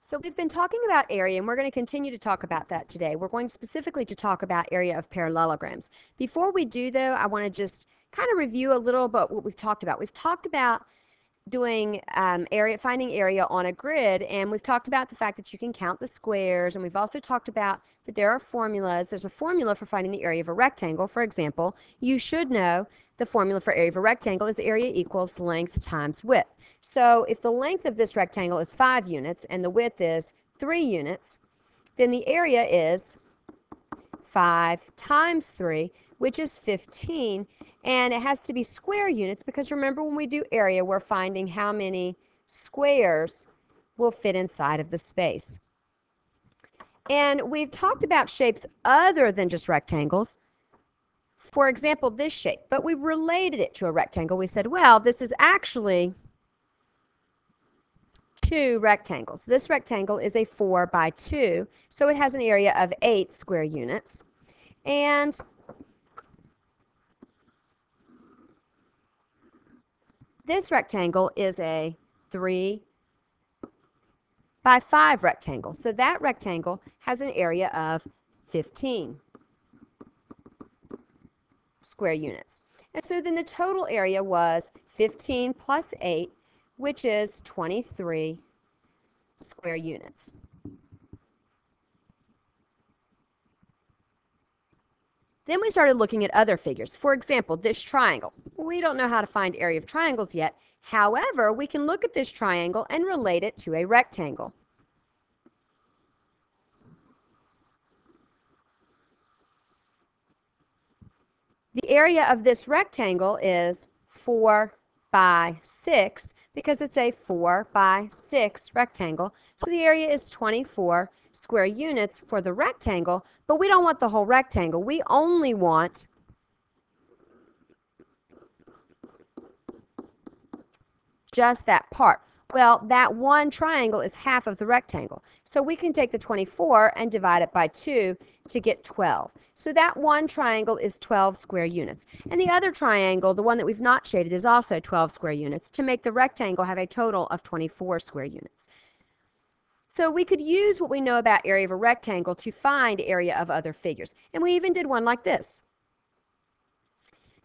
So we've been talking about area, and we're going to continue to talk about that today. We're going specifically to talk about area of parallelograms. Before we do, though, I want to just kind of review a little about what we've talked about. We've talked about doing finding area on a grid, and we've talked about the fact that you can count the squares, and we've also talked about that there are formulas. There's a formula for finding the area of a rectangle. For example, you should know the formula for area of a rectangle is area equals length times width. So if the length of this rectangle is 5 units and the width is 3 units, then the area is 5 times 3, which is 15, and it has to be square units because remember when we do area, we're finding how many squares will fit inside of the space. And we've talked about shapes other than just rectangles. For example, this shape, but we related it to a rectangle. We said, well, this is actually 2 rectangles. This rectangle is a 4 by 2, so it has an area of 8 square units. And this rectangle is a 3 by 5 rectangle. So that rectangle has an area of 15 square units. And so then the total area was 15 plus 8, which is 23 square units. Then we started looking at other figures. For example, this triangle. We don't know how to find area of triangles yet. However, we can look at this triangle and relate it to a rectangle. The area of this rectangle is 4 by 6 because it's a 4 by 6 rectangle. So the area is 24 square units for the rectangle, but we don't want the whole rectangle. We only want just that part. Well, that one triangle is half of the rectangle. So we can take the 24 and divide it by 2 to get 12. So that one triangle is 12 square units. And the other triangle, the one that we've not shaded, is also 12 square units to make the rectangle have a total of 24 square units. So we could use what we know about area of a rectangle to find area of other figures. And we even did one like this.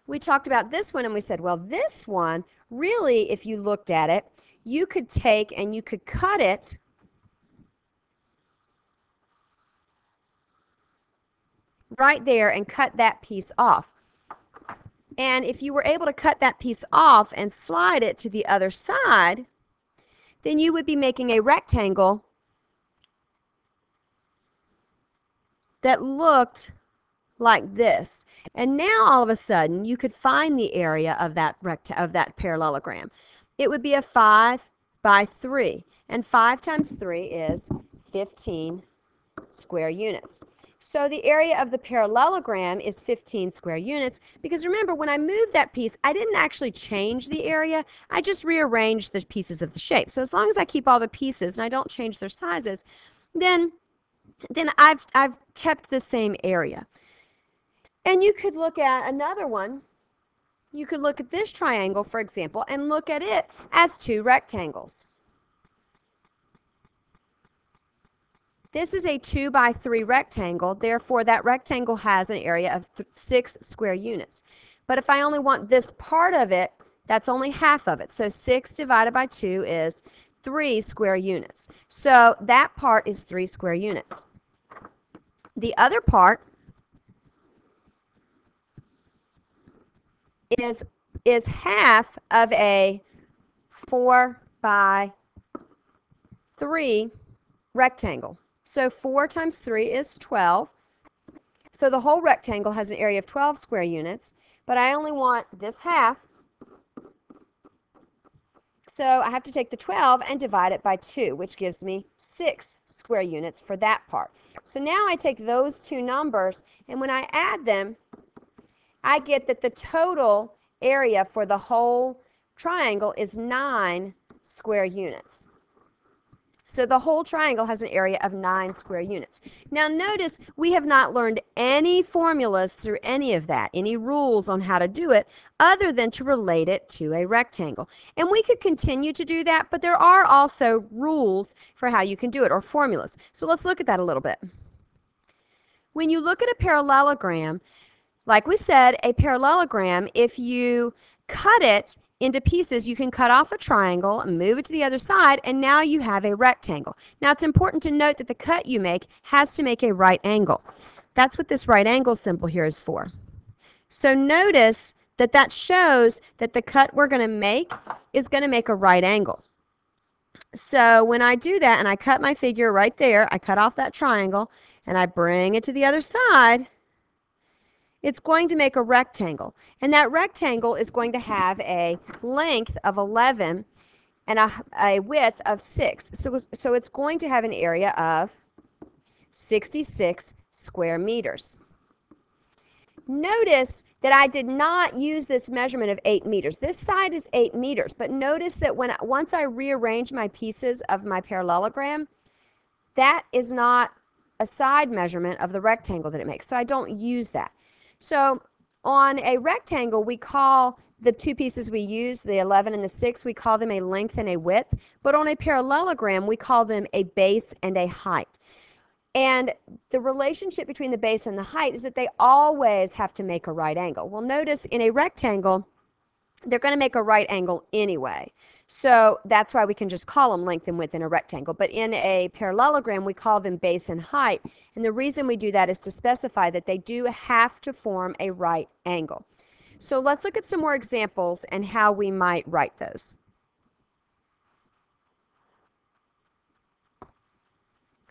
We talked about this one and we said, well, this one, really, if you looked at it, you could take and you could cut it right there and cut that piece off. And if you were able to cut that piece off and slide it to the other side, then you would be making a rectangle that looked like this. And now all of a sudden you could find the area of that parallelogram. It would be a 5 by 3, and 5 times 3 is 15 square units. So the area of the parallelogram is 15 square units because remember when I moved that piece, I didn't actually change the area, I just rearranged the pieces of the shape. So as long as I keep all the pieces and I don't change their sizes, then I've kept the same area. And you could look at another one. You could look at this triangle, for example, and look at it as 2 rectangles. This is a 2 by 3 rectangle, therefore that rectangle has an area of 6 square units. But if I only want this part of it, that's only half of it. So 6 divided by 2 is 3 square units. So that part is 3 square units. The other part is half of a 4 by 3 rectangle. So 4 times 3 is 12. So the whole rectangle has an area of 12 square units, but I only want this half. So I have to take the 12 and divide it by 2, which gives me 6 square units for that part. So now I take those two numbers, and when I add them, I get that the total area for the whole triangle is 9 square units. So the whole triangle has an area of 9 square units. Now notice we have not learned any formulas through any of that, any rules on how to do it, other than to relate it to a rectangle. And we could continue to do that, but there are also rules for how you can do it, or formulas. So let's look at that a little bit. When you look at a parallelogram, like we said, a parallelogram, if you cut it into pieces, you can cut off a triangle and move it to the other side, and now you have a rectangle. Now it's important to note that the cut you make has to make a right angle. That's what this right angle symbol here is for. So notice that that shows that the cut we're going to make is going to make a right angle. So when I do that and I cut my figure right there, I cut off that triangle and I bring it to the other side, it's going to make a rectangle. And that rectangle is going to have a length of 11 and a width of 6. So it's going to have an area of 66 square meters. Notice that I did not use this measurement of 8 meters. This side is 8 meters, but notice that once I rearrange my pieces of my parallelogram, that is not a side measurement of the rectangle that it makes, so I don't use that. So on a rectangle, we call the two pieces we use, the 11 and the 6, we call them a length and a width, but on a parallelogram, we call them a base and a height. And the relationship between the base and the height is that they always have to make a right angle. Well, notice in a rectangle, they're going to make a right angle anyway. So that's why we can just call them length and width in a rectangle. But in a parallelogram, we call them base and height. And the reason we do that is to specify that they do have to form a right angle. So let's look at some more examples and how we might write those.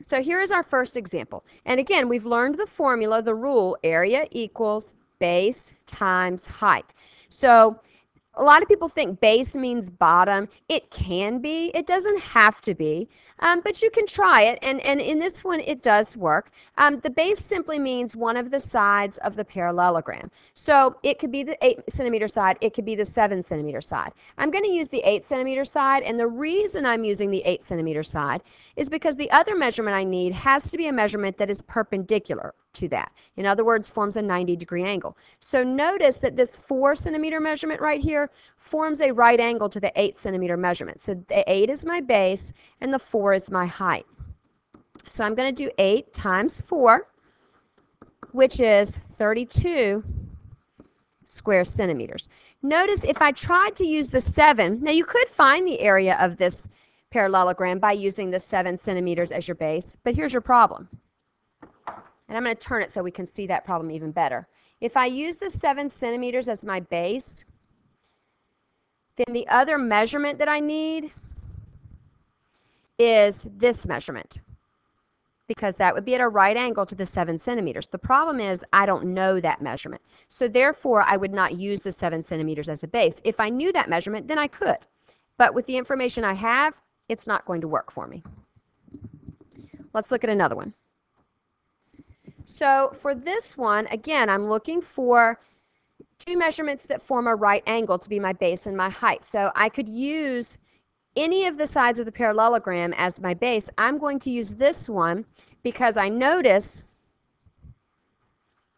So here is our first example. And again, we've learned the formula, the rule, area equals base times height. So a lot of people think base means bottom. It can be. It doesn't have to be, but you can try it, and in this one it does work. The base simply means one of the sides of the parallelogram. So it could be the 8-centimeter side. It could be the 7-centimeter side. I'm going to use the 8-centimeter side, and the reason I'm using the 8-centimeter side is because the other measurement I need has to be a measurement that is perpendicular to that. In other words, forms a 90-degree angle. So notice that this 4-centimeter measurement right here forms a right angle to the 8-centimeter measurement. So the 8 is my base and the 4 is my height. So I'm going to do 8 times 4, which is 32 square centimeters. Notice if I tried to use the 7, now you could find the area of this parallelogram by using the 7 centimeters as your base, but here's your problem. And I'm going to turn it so we can see that problem even better. If I use the 7 centimeters as my base, then the other measurement that I need is this measurement, because that would be at a right angle to the 7 centimeters. The problem is I don't know that measurement. So therefore, I would not use the 7 centimeters as a base. If I knew that measurement, then I could. But with the information I have, it's not going to work for me. Let's look at another one. So for this one, again, I'm looking for two measurements that form a right angle to be my base and my height. So I could use any of the sides of the parallelogram as my base. I'm going to use this one because I notice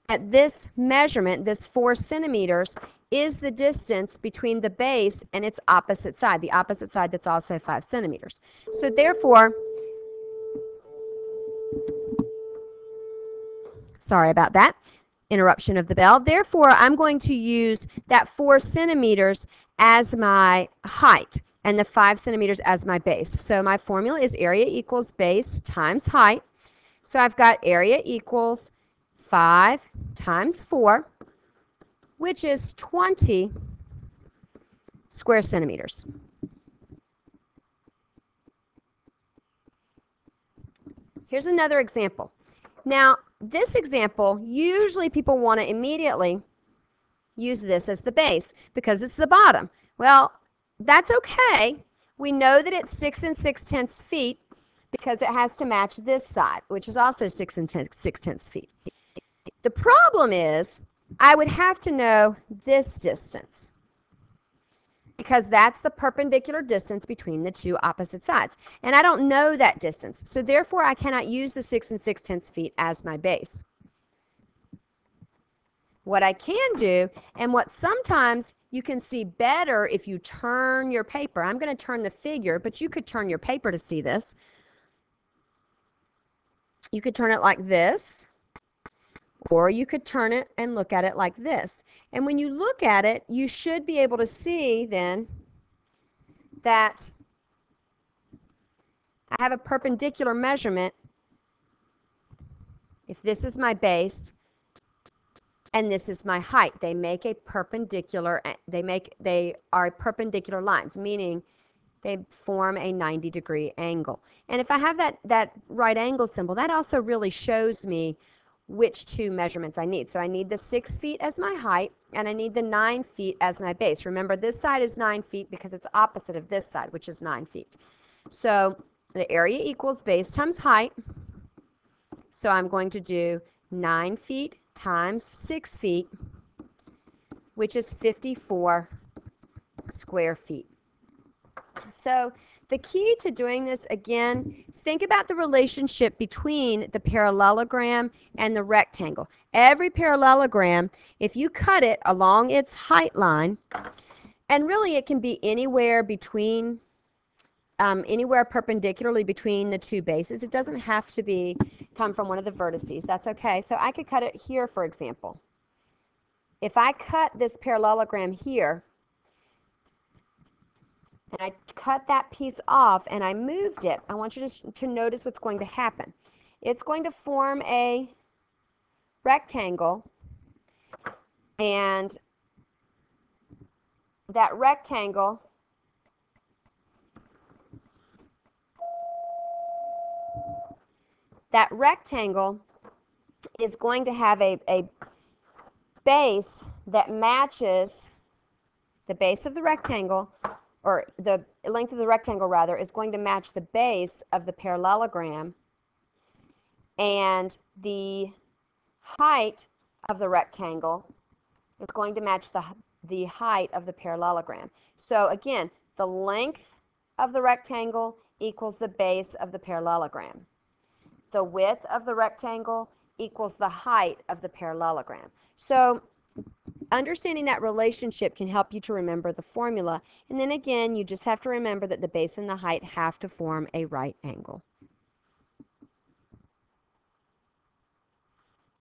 that this measurement, this 4 centimeters, is the distance between the base and its opposite side, the opposite side that's also 5 centimeters. So therefore, sorry about that, interruption of the bell. Therefore, I'm going to use that 4 centimeters as my height and the 5 centimeters as my base. So my formula is area equals base times height. So I've got area equals 5 times 4, which is 20 square centimeters. Here's another example. Now, this example, usually people want to immediately use this as the base because it's the bottom. Well, that's okay. We know that it's 6 6/10 feet because it has to match this side, which is also 6 6/10 feet. The problem is I would have to know this distance. because that's the perpendicular distance between the two opposite sides. And I don't know that distance, so therefore I cannot use the 6 6/10 feet as my base. What I can do, and what sometimes you can see better if you turn your paper, I'm going to turn the figure, but you could turn your paper to see this. You could turn it like this, or you could turn it and look at it like this. And when you look at it, you should be able to see then that I have a perpendicular measurement. If this is my base and this is my height, they make a perpendicular, they are perpendicular lines, meaning they form a 90-degree angle. And if I have that right angle symbol, that also really shows me which two measurements I need. So I need the 6 feet as my height, and I need the 9 feet as my base. Remember, this side is 9 feet because it's opposite of this side, which is 9 feet. So the area equals base times height. So I'm going to do 9 feet times 6 feet, which is 54 square feet. So the key to doing this, again, think about the relationship between the parallelogram and the rectangle. Every parallelogram, if you cut it along its height line, and really it can be anywhere between, anywhere perpendicularly between the two bases. It doesn't have to come from one of the vertices. That's okay. So I could cut it here, for example. If I cut this parallelogram here, and I cut that piece off and I moved it, I want you to notice what's going to happen. It's going to form a rectangle, and that rectangle is going to have a base that matches the base of the rectangle, or the length of the rectangle rather, is going to match the base of the parallelogram, and the height of the rectangle is going to match the height of the parallelogram. So again, the length of the rectangle equals the base of the parallelogram. The width of the rectangle equals the height of the parallelogram. So understanding that relationship can help you to remember the formula. And then again, you just have to remember that the base and the height have to form a right angle.